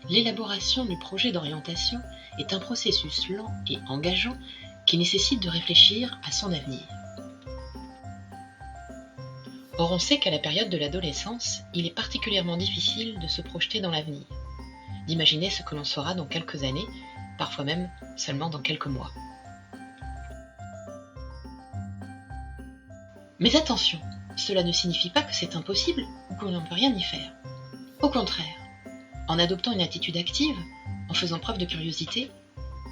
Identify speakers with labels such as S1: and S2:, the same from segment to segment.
S1: L'élaboration du projet d'orientation est un processus lent et engageant qui nécessite de réfléchir à son avenir. Or, on sait qu'à la période de l'adolescence, il est particulièrement difficile de se projeter dans l'avenir, d'imaginer ce que l'on sera dans quelques années, parfois même seulement dans quelques mois. Mais attention, cela ne signifie pas que c'est impossible ou qu'on ne peut rien y faire. Au contraire, en adoptant une attitude active, en faisant preuve de curiosité,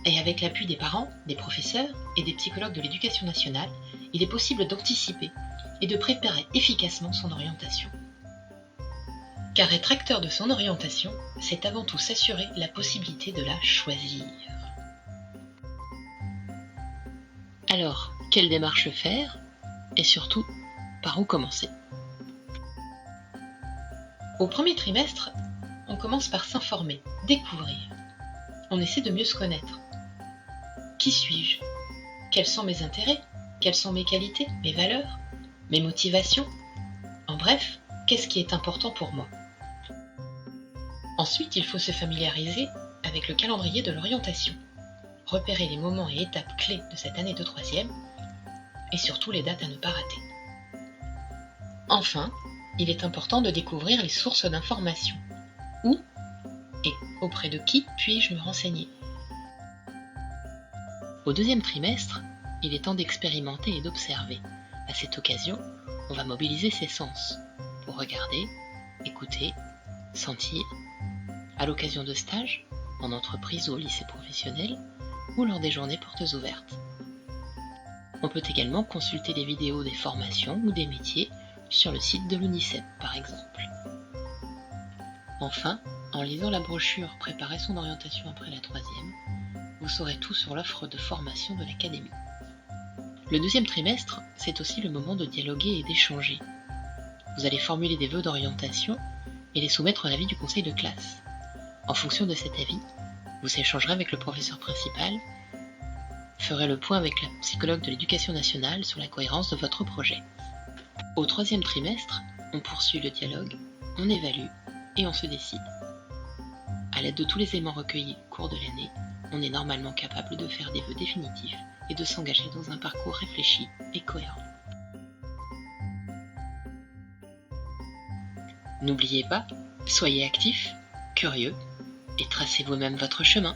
S1: et avec l'appui des parents, des professeurs et des psychologues de l'éducation nationale, il est possible d'anticiper et de préparer efficacement son orientation. Car être acteur de son orientation, c'est avant tout s'assurer la possibilité de la choisir. Alors, quelle démarche faire ? Et surtout, par où commencer ? Au premier trimestre, on commence par s'informer, découvrir. On essaie de mieux se connaître. Qui suis-je ? Quels sont mes intérêts ? Quelles sont mes qualités, mes valeurs, mes motivations ? En bref, qu'est-ce qui est important pour moi ? Ensuite, il faut se familiariser avec le calendrier de l'orientation, repérer les moments et étapes clés de cette année de troisième, et surtout les dates à ne pas rater. Enfin, il est important de découvrir les sources d'information. Où et auprès de qui puis-je me renseigner ? Au deuxième trimestre, il est temps d'expérimenter et d'observer. À cette occasion, on va mobiliser ses sens pour regarder, écouter, sentir, à l'occasion de stages, en entreprise ou au lycée professionnel, ou lors des journées portes ouvertes. On peut également consulter des vidéos des formations ou des métiers sur le site de l'UNICEP, par exemple. Enfin, en lisant la brochure « Préparer son orientation après la troisième », vous saurez tout sur l'offre de formation de l'Académie. Le deuxième trimestre, c'est aussi le moment de dialoguer et d'échanger. Vous allez formuler des vœux d'orientation et les soumettre à l'avis du conseil de classe. En fonction de cet avis, vous échangerez avec le professeur principal, ferez le point avec la psychologue de l'éducation nationale sur la cohérence de votre projet. Au troisième trimestre, on poursuit le dialogue, on évalue et on se décide. À l'aide de tous les éléments recueillis au cours de l'année, on est normalement capable de faire des vœux définitifs et de s'engager dans un parcours réfléchi et cohérent. N'oubliez pas, soyez actifs, curieux et tracez vous-même votre chemin.